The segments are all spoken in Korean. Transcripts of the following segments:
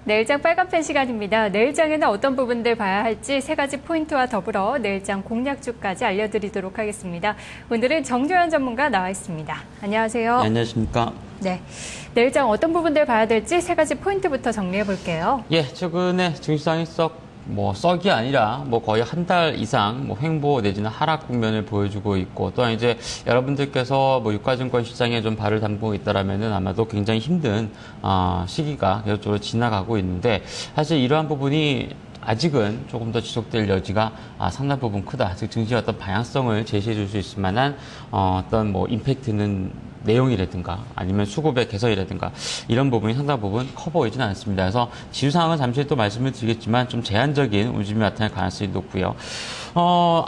내일장 빨간펜 시간입니다. 내일장에는 어떤 부분들 봐야 할지 세 가지 포인트와 더불어 내일장 공략주까지 알려드리도록 하겠습니다. 오늘은 정조연 전문가 나와 있습니다. 안녕하세요. 네, 안녕하십니까. 네, 내일장 어떤 부분들 봐야 될지 세 가지 포인트부터 정리해 볼게요. 예, 최근에 증시장이 썩이 아니라 거의 한 달 이상 횡보 내지는 하락 국면을 보여주고 있고, 또한 이제 여러분들께서 유가증권 시장에 좀 발을 담그고 있다라면은 아마도 굉장히 힘든 시기가 계속적으로 지나가고 있는데, 사실 이러한 부분이 아직은 조금 더 지속될 여지가 상당 부분 크다. 즉 증시의 어떤 방향성을 제시해 줄 수 있을 만한 어떤 임팩트는 내용이라든가 아니면 수급의 개선이라든가 이런 부분이 상당 부분 커 보이지는 않습니다. 그래서 지수 상황은 잠시 또 말씀을 드리겠지만 좀 제한적인 움직임이 나타날 가능성이 높고요.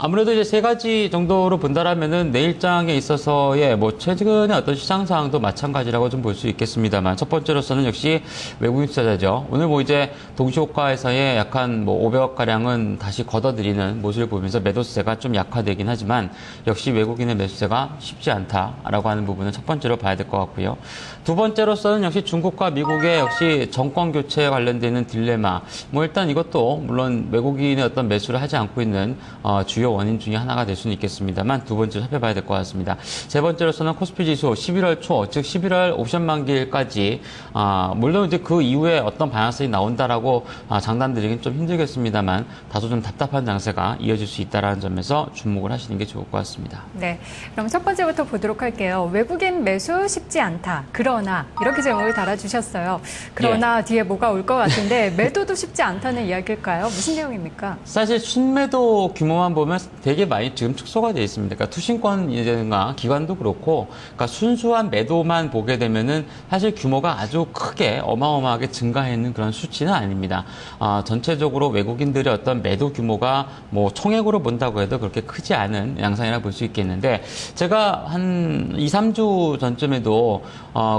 아무래도 이제 세 가지 정도로 본다라면은 내일장에 있어서의 최근의 어떤 시장 상황도 마찬가지라고 좀 볼 수 있겠습니다만, 첫 번째로서는 역시 외국인 투자자죠. 오늘 이제 동시호가에서의 약간 500억 가량은 다시 걷어들이는 모습을 보면서 매도세가 좀 약화되긴 하지만 역시 외국인의 매수세가 쉽지 않다라고 하는 부분은 첫 번째로 봐야 될 것 같고요. 두 번째로서는 역시 중국과 미국의 역시 정권 교체에 관련되는 딜레마. 일단 이것도 물론 외국인의 어떤 매수를 하지 않고 있는 주요 원인 중에 하나가 될 수는 있겠습니다만, 두 번째로 살펴봐야 될 것 같습니다. 세 번째로서는 코스피 지수 11월 초, 즉 11월 옵션 만기일까지 물론 이제 그 이후에 어떤 방향성이 나온다라고 장담드리긴 좀 힘들겠습니다만, 다소 좀 답답한 장세가 이어질 수 있다는 점에서 주목을 하시는 게 좋을 것 같습니다. 네, 그럼 첫 번째부터 보도록 할게요. 외국인 매수 쉽지 않다. 그러나 이렇게 제목을 달아주셨어요. 그러나 뒤에 뭐가 올 것 같은데 매도도 쉽지 않다는 이야기일까요? 무슨 내용입니까? 사실 순매도 규모만 보면 되게 많이 지금 축소가 되어 있습니다. 그러니까 투신권이나 기관도 그렇고, 그러니까 순수한 매도만 보게 되면은 사실 규모가 아주 크게 어마어마하게 증가했는 그런 수치는 아닙니다. 전체적으로 외국인들의 어떤 매도 규모가 총액으로 본다고 해도 그렇게 크지 않은 양상이라 볼 수 있겠는데, 제가 한 2, 3주 전쯤에도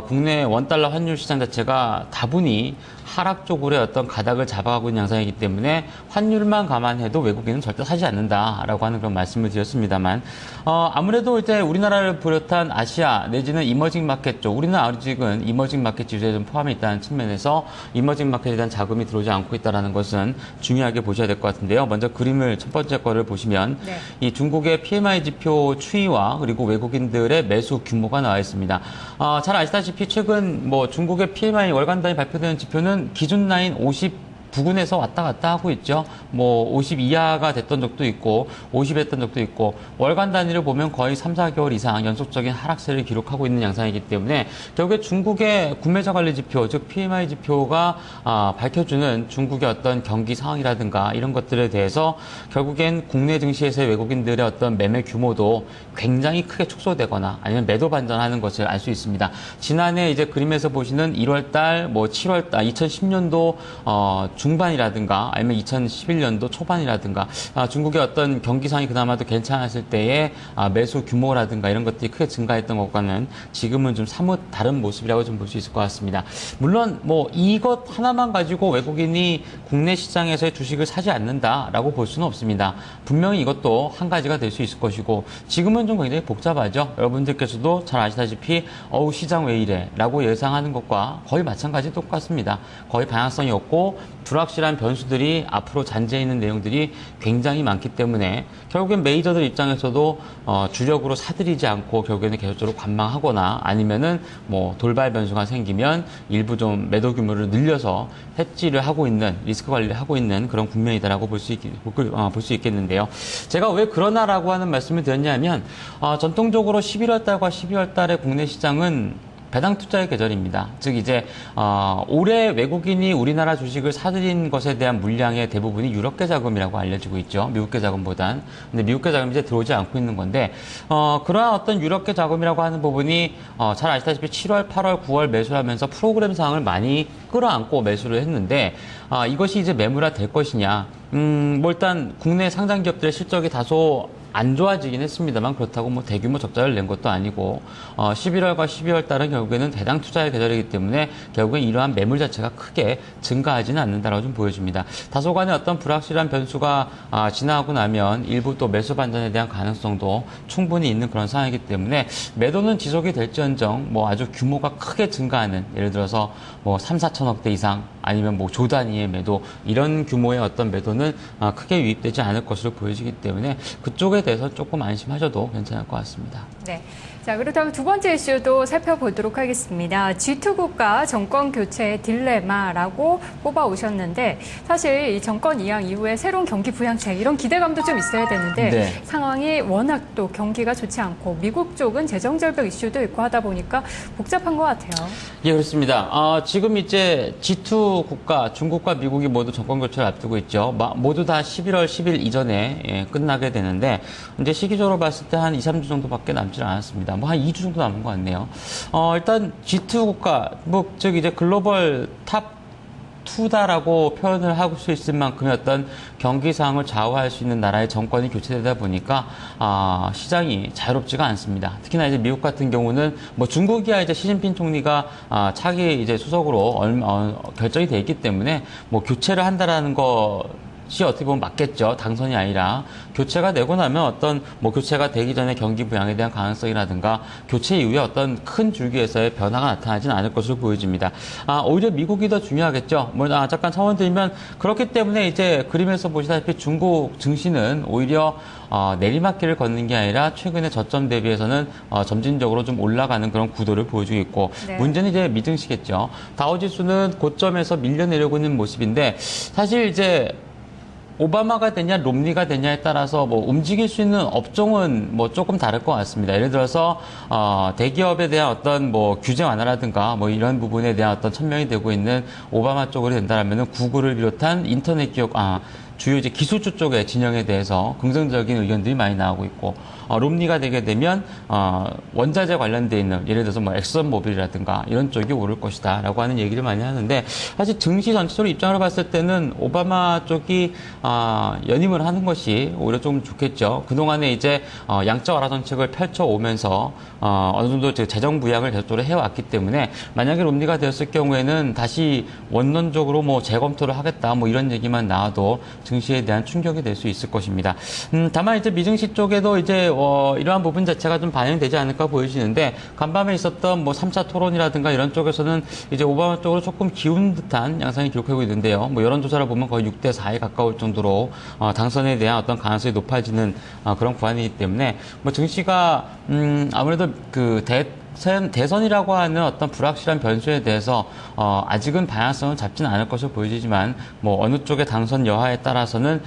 국내 원달러 환율 시장 자체가 다분히 하락 쪽으로의 어떤 가닥을 잡아가고 있는 양상이기 때문에 환율만 감안해도 외국인은 절대 사지 않는다라고 하는 그런 말씀을 드렸습니다만, 아무래도 이제 우리나라를 비롯한 아시아 내지는 이머징 마켓 쪽, 우리는 아직은 이머징 마켓 지수에 좀 포함이 있다는 측면에서 이머징 마켓에 대한 자금이 들어오지 않고 있다는 것은 중요하게 보셔야 될 것 같은데요. 먼저 그림을 첫 번째 거를 보시면 이 중국의 PMI 지표 추이와 그리고 외국인들의 매수 규모가 나와 있습니다. 잘 아시다시피 최근 중국의 PMI 월간 단위 발표되는 지표는 기준 라인 50 부근에서 왔다 갔다 하고 있죠. 50 이하가 됐던 적도 있고 50 했던 적도 있고, 월간 단위를 보면 거의 3, 4개월 이상 연속적인 하락세를 기록하고 있는 양상이기 때문에 결국에 중국의 구매자 관리 지표, 즉 PMI 지표가 밝혀주는 중국의 어떤 경기 상황이라든가 이런 것들에 대해서 결국엔 국내 증시에서의 외국인들의 어떤 매매 규모도 굉장히 크게 축소되거나 아니면 매도 반전하는 것을 알 수 있습니다. 지난해 이제 그림에서 보시는 1월달, 7월달, 2010년도 중반이라든가 아니면 2011년도 초반이라든가 중국의 어떤 경기상이 그나마도 괜찮았을 때의 매수 규모라든가 이런 것들이 크게 증가했던 것과는 지금은 좀 사뭇 다른 모습이라고 좀 볼 수 있을 것 같습니다. 물론 이것 하나만 가지고 외국인이 국내 시장에서의 주식을 사지 않는다라고 볼 수는 없습니다. 분명히 이것도 한 가지가 될 수 있을 것이고, 지금은 좀 굉장히 복잡하죠. 여러분들께서도 잘 아시다시피 시장 왜 이래? 라고 예상하는 것과 거의 마찬가지 똑같습니다. 거의 방향성이 없고 불확실한 변수들이 앞으로 잔재해 있는 내용들이 굉장히 많기 때문에 결국엔 메이저들 입장에서도 주력으로 사들이지 않고 결국에는 계속적으로 관망하거나 아니면은 돌발 변수가 생기면 일부 좀 매도 규모를 늘려서 해지를 하고 있는, 리스크 관리를 하고 있는 그런 국면이다라고 볼 수 있겠는데요. 제가 왜 그러나라고 하는 말씀을 드렸냐면, 전통적으로 11월 달과 12월 달의 국내 시장은 배당 투자의 계절입니다. 즉 이제 올해 외국인이 우리나라 주식을 사들인 것에 대한 물량의 대부분이 유럽계 자금이라고 알려지고 있죠. 미국계 자금보단. 근데 미국계 자금이 이제 들어오지 않고 있는 건데, 그러한 어떤 유럽계 자금이라고 하는 부분이 잘 아시다시피 7월, 8월, 9월 매수하면서 프로그램 상황을 많이 끌어안고 매수를 했는데, 이것이 이제 매물화 될 것이냐. 일단 국내 상장 기업들의 실적이 다소 안 좋아지긴 했습니다만, 그렇다고 대규모 적자를 낸 것도 아니고 11월과 12월 달은 결국에는 배당 투자의 계절이기 때문에 결국엔 이러한 매물 자체가 크게 증가하지는 않는다라고 좀 보여집니다. 다소간의 어떤 불확실한 변수가 지나고 나면 일부 또 매수 반전에 대한 가능성도 충분히 있는 그런 상황이기 때문에 매도는 지속이 될지언정 아주 규모가 크게 증가하는, 예를 들어서 3, 4천억대 이상 아니면 뭐 조 단위의 매도 이런 규모의 어떤 매도는 크게 유입되지 않을 것으로 보여지기 때문에 그쪽에 대해서 조금 안심하셔도 괜찮을 것 같습니다. 네. 자, 그렇다면 두 번째 이슈도 살펴보도록 하겠습니다. G2 국가 정권 교체의 딜레마라고 뽑아오셨는데 사실 이 정권 이양 이후에 새로운 경기 부양책 이런 기대감도 좀 있어야 되는데 네. 상황이 워낙 또 경기가 좋지 않고 미국 쪽은 재정 절벽 이슈도 있고 하다 보니까 복잡한 것 같아요. 예, 그렇습니다. 지금 이제 G2 국가, 중국과 미국이 모두 정권 교체를 앞두고 있죠. 모두 다 11월 10일 이전에 끝나게 되는데 이제 시기적으로 봤을 때 한 2, 3주 정도밖에 남지 않았습니다. 뭐 한 2주 정도 남은 것 같네요. 일단 G2 국가, 즉 이제 글로벌 탑 2다라고 표현을 할 수 있을 만큼의 어떤 경기 상황을 좌우할 수 있는 나라의 정권이 교체되다 보니까 시장이 자유롭지가 않습니다. 특히나 이제 미국 같은 경우는 뭐 중국이야 이제 시진핑 총리가 차기 이제 수석으로 결정이 돼 있기 때문에 뭐 교체를 한다라는 것이 어떻게 보면 맞겠죠. 당선이 아니라 교체가 되고 나면 어떤 뭐 교체가 되기 전에 경기 부양에 대한 가능성이라든가 교체 이후에 어떤 큰 줄기에서의 변화가 나타나지는 않을 것으로 보여집니다. 오히려 미국이 더 중요하겠죠. 잠깐 첨언 드리면 그렇기 때문에 이제 그림에서 보시다시피 중국 증시는 오히려 내리막길을 걷는 게 아니라 최근에 저점 대비해서는 점진적으로 좀 올라가는 그런 구도를 보여주고 있고 네. 문제는 이제 미증시겠죠. 다우지수는 고점에서 밀려내려고 있는 모습인데 사실 이제 오바마가 되냐 롬니가 되냐에 따라서 뭐 움직일 수 있는 업종은 뭐 조금 다를 것 같습니다. 예를 들어서 대기업에 대한 어떤 뭐 규제 완화라든가 뭐 이런 부분에 대한 어떤 천명이 되고 있는 오바마 쪽으로 된다라면은 구글을 비롯한 인터넷 기업 주요 이제 기술주 쪽의 진영에 대해서 긍정적인 의견들이 많이 나오고 있고 롬니가 되게 되면 원자재 관련돼 있는 예를 들어서 뭐 엑선모빌이라든가 이런 쪽이 오를 것이다라고 하는 얘기를 많이 하는데 사실 증시 전체적으로 입장으로 봤을 때는 오바마 쪽이 연임을 하는 것이 오히려 좀 좋겠죠. 그동안에 이제 양적 완화 정책을 펼쳐오면서 어느 정도 재정 부양을 계속적으로 해왔기 때문에 만약에 롬니가 되었을 경우에는 다시 원론적으로 뭐 재검토를 하겠다 뭐 이런 얘기만 나와도 증시에 대한 충격이 될 수 있을 것입니다. 다만 이제 미증시 쪽에도 이제 이러한 부분 자체가 좀 반영되지 않을까 보여지는데 간밤에 있었던 뭐 3차 토론이라든가 이런 쪽에서는 이제 오바마 쪽으로 조금 기운 듯한 양상이 기록하고 있는데요. 뭐 여론조사를 보면 거의 6대 4에 가까울 정도로 당선에 대한 어떤 가능성이 높아지는 그런 구간이기 때문에 뭐 증시가 아무래도 대선이라고 하는 어떤 불확실한 변수에 대해서 아직은 방향성을 잡지는 않을 것으로 보여지지만 뭐 어느 쪽의 당선 여하에 따라서는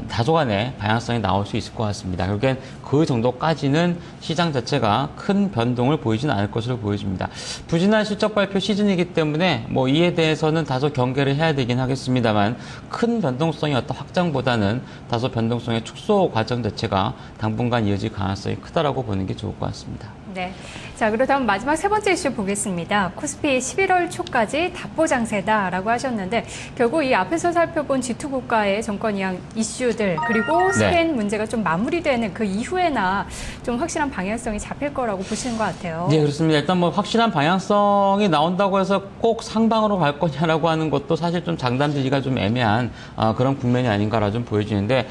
다소간의 방향성이 나올 수 있을 것 같습니다. 결국엔 그 정도까지는 시장 자체가 큰 변동을 보이지는 않을 것으로 보여집니다. 부진한 실적 발표 시즌이기 때문에 뭐 이에 대해서는 다소 경계를 해야 되긴 하겠습니다만 큰 변동성의 어떤 확장보다는 다소 변동성의 축소 과정 자체가 당분간 이어질 가능성이 크다라고 보는 게 좋을 것 같습니다. 네. 자, 그렇다면 마지막 세 번째 이슈 보겠습니다. 코스피 11월 초까지 답보장세다라고 하셨는데 결국 이 앞에서 살펴본 G2 국가의 정권 이양 이슈들 그리고 스캔 문제가 좀 마무리되는 그 이후에나 좀 확실한 방향성이 잡힐 거라고 보시는 것 같아요. 네, 그렇습니다. 일단 뭐 확실한 방향성이 나온다고 해서 꼭 상방으로 갈 거냐라고 하는 것도 사실 좀 장담드리기가 좀 애매한 그런 국면이 아닌가라 좀 보여지는데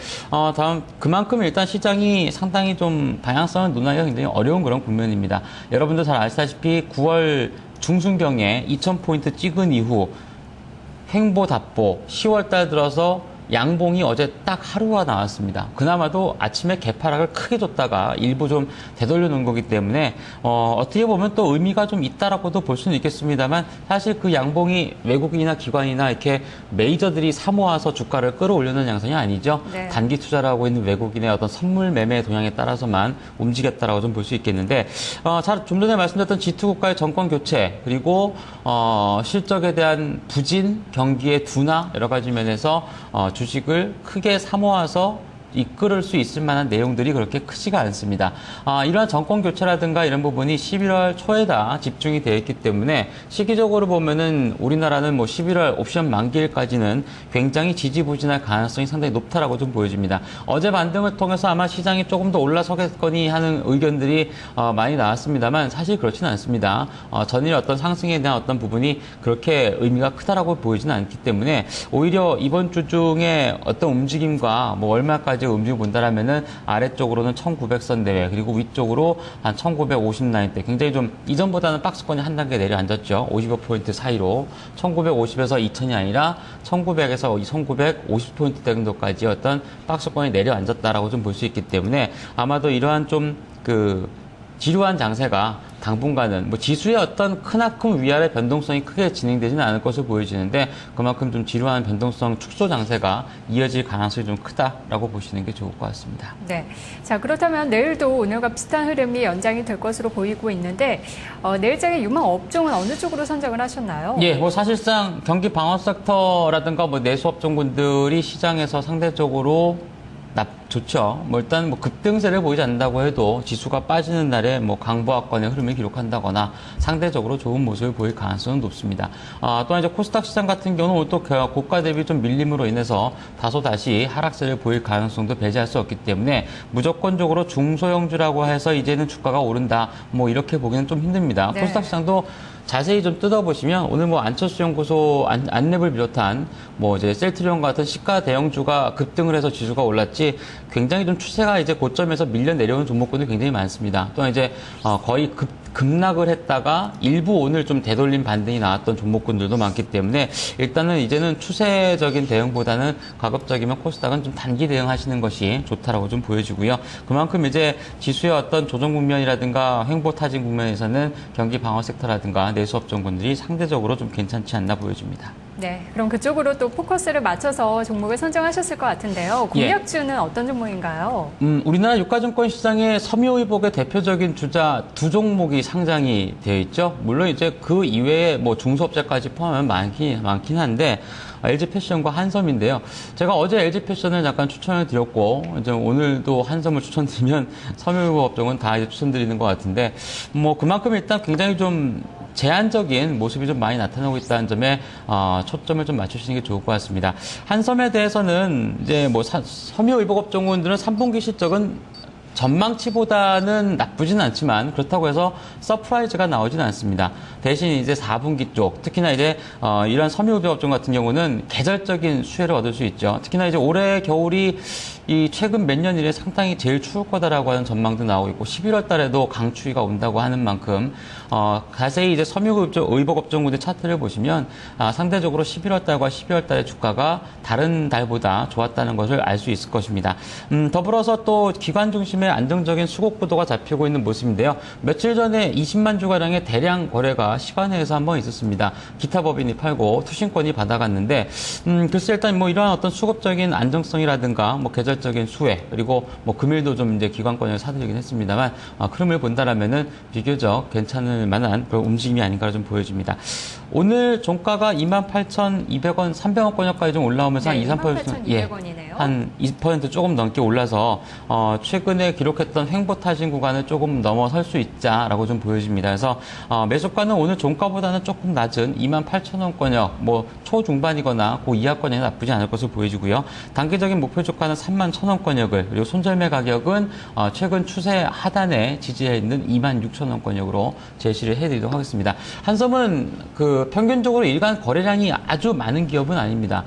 다음 그만큼 일단 시장이 상당히 좀 방향성을 논하기가 굉장히 어려운 그런 국면입니다. 여러분도 잘 아시다시피 9월 중순경에 2000포인트 찍은 이후 횡보답보 10월달 들어서 양봉이 어제 딱 하루가 나왔습니다. 그나마도 아침에 개파락을 크게 줬다가 일부 좀 되돌려 놓은 거기 때문에 어떻게 보면 또 의미가 좀 있다라고도 볼 수는 있겠습니다만 사실 그 양봉이 외국인이나 기관이나 이렇게 메이저들이 사모아서 주가를 끌어올리는 양상이 아니죠. 네. 단기 투자를 하고 있는 외국인의 어떤 선물 매매 동향에 따라서만 움직였다라고 좀 볼 수 있겠는데 좀 전에 말씀드렸던 G2 국가의 정권 교체 그리고 실적에 대한 부진, 경기의 둔화 여러 가지 면에서 주식을 크게 사모아서 이끌을 수 있을 만한 내용들이 그렇게 크지가 않습니다. 이러한 정권 교체라든가 이런 부분이 11월 초에다 집중이 되어 있기 때문에 시기적으로 보면은 우리나라는 뭐 11월 옵션 만기일까지는 굉장히 지지부진할 가능성이 상당히 높다라고 좀 보여집니다. 어제 반등을 통해서 아마 시장이 조금 더 올라서겠거니 하는 의견들이 많이 나왔습니다만 사실 그렇지는 않습니다. 전일 어떤 상승에 대한 어떤 부분이 그렇게 의미가 크다라고 보이지는 않기 때문에 오히려 이번 주 중에 어떤 움직임과 뭐 얼마까지 정도까지 움직임 본다라면은 아래쪽으로는 1900선 내외 그리고 위쪽으로 한 1950 라인대 굉장히 좀 이전보다는 박스권이 한 단계 내려앉았죠. 50% 사이로 1950에서 2000이 아니라 1900에서 1950포인트 정도까지 어떤 박스권이 내려앉았다라고 좀 볼 수 있기 때문에 아마도 이러한 좀 지루한 장세가 당분간은 지수의 어떤 크나큰 위아래 변동성이 크게 진행되지는 않을 것으로 보여지는데 그만큼 좀 지루한 변동성 축소 장세가 이어질 가능성이 좀 크다라고 보시는 게 좋을 것 같습니다. 네. 자, 그렇다면 내일도 오늘과 비슷한 흐름이 연장이 될 것으로 보이고 있는데 내일장의 유망 업종은 어느 쪽으로 선정을 하셨나요? 예, 사실상 경기 방어 섹터라든가 내수 업종군들이 시장에서 상대적으로 좋죠. 일단 급등세를 보이지 않는다고 해도 지수가 빠지는 날에 강보합권의 흐름을 기록한다거나 상대적으로 좋은 모습을 보일 가능성은 높습니다. 또한 이제 코스닥 시장 같은 경우는 오늘 또 고가 대비 좀 밀림으로 인해서 다소 다시 하락세를 보일 가능성도 배제할 수 없기 때문에 무조건적으로 중소형주라고 해서 이제는 주가가 오른다. 이렇게 보기는 좀 힘듭니다. 네. 코스닥 시장도 자세히 좀 뜯어보시면 오늘 안철수 연구소 안랩을 비롯한 이제 셀트리온 같은 시가 대형주가 급등을 해서 지수가 올랐지 굉장히 좀 추세가 이제 고점에서 밀려 내려오는 종목군이 굉장히 많습니다. 또한 이제 거의 급락을 했다가 일부 오늘 좀 되돌림 반등이 나왔던 종목군들도 많기 때문에 일단은 이제는 추세적인 대응보다는 가급적이면 코스닥은 좀 단기 대응하시는 것이 좋다라고 좀 보여지고요. 그만큼 이제 지수의 어떤 조정 국면이라든가 횡보 타진 국면에서는 경기 방어 섹터라든가 내수 업종군들이 상대적으로 좀 괜찮지 않나 보여집니다. 네, 그럼 그쪽으로 또 포커스를 맞춰서 종목을 선정하셨을 것 같은데요. 공약주는 어떤 종목인가요? 우리나라 유가증권 시장의 섬유의복의 대표적인 주자 두 종목이 상장이 되어 있죠. 물론 이제 그 이외에 중소업체까지 포함하면 많긴 한데 LG패션과 한섬인데요. 제가 어제 LG패션을 잠깐 추천을 드렸고 이제 오늘도 한섬을 추천드리면 섬유의복 업종은 다 이제 추천드리는 것 같은데 그만큼 일단 굉장히 좀 제한적인 모습이 좀 많이 나타나고 있다는 점에 초점을 좀 맞추시는 게 좋을 것 같습니다. 한섬에 대해서는 이제 섬유의복 업종군들은 3분기 실적은 전망치보다는 나쁘진 않지만 그렇다고 해서 서프라이즈가 나오진 않습니다. 대신 이제 4분기 쪽, 특히나 이제 이런 섬유의복 업종 같은 경우는 계절적인 수혜를 얻을 수 있죠. 특히나 이제 올해 겨울이 이 최근 몇 년 이래 상당히 제일 추울 거다라고 하는 전망도 나오고 있고 11월 달에도 강추위가 온다고 하는 만큼 자세히 이제 섬유의복 업종군의 차트를 보시면 상대적으로 11월 달과 12월 달의 주가가 다른 달보다 좋았다는 것을 알 수 있을 것입니다. 더불어서 또 기관 중심의 안정적인 수급 구도가 잡히고 있는 모습인데요. 며칠 전에 20만 주가량의 대량 거래가 시간회에서 한번 있었습니다. 기타 법인이 팔고 투신권이 받아갔는데 글쎄 일단 이러한 어떤 수급적인 안정성이라든가 계절적인 수혜 그리고 금일도 좀 이제 기관권을 사들이긴 했습니다만 흐름을 본다라면은 비교적 괜찮을 만한 그런 움직임이 아닌가 좀 보여집니다. 오늘 종가가 28,200원, 300원권역까지 좀 올라오면서 네, 한 2, 28,200원이네요. 한 2% 조금 넘게 올라서 최근에 기록했던 횡보 타진 구간을 조금 넘어설 수 있자라고 좀 보여집니다. 그래서 매수가는 오늘 종가보다는 조금 낮은 28,000원권역, 초중반이거나 그 이하권역이 나쁘지 않을 것으로 보여지고요. 단기적인 목표 주가는 31,000원권역을 그리고 손절매 가격은 최근 추세 하단에 지지해 있는 26,000원권역으로 제시를 해드리도록 하겠습니다. 한섬은 평균적으로 일간 거래량이 아주 많은 기업은 아닙니다.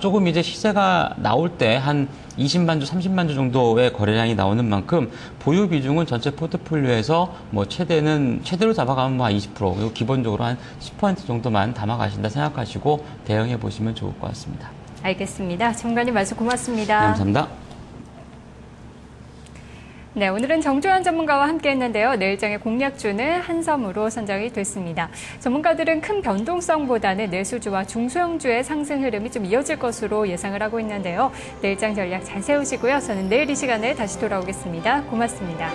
조금 이제 시세가 나올 때 한 20만 주, 30만 주 정도의 거래량이 나오는 만큼 보유 비중은 전체 포트폴리오에서 최대로 잡아가면 한 20% 그리고 기본적으로 한 10% 정도만 담아가신다 생각하시고 대응해 보시면 좋을 것 같습니다. 알겠습니다. 전문가님 말씀 고맙습니다. 네, 감사합니다. 네, 오늘은 정조한 전문가와 함께 했는데요. 내일장의 공략주는 한섬으로 선정이 됐습니다. 전문가들은 큰 변동성보다는 내수주와 중소형주의 상승 흐름이 좀 이어질 것으로 예상을 하고 있는데요. 내일장 전략 잘 세우시고요. 저는 내일 이 시간에 다시 돌아오겠습니다. 고맙습니다.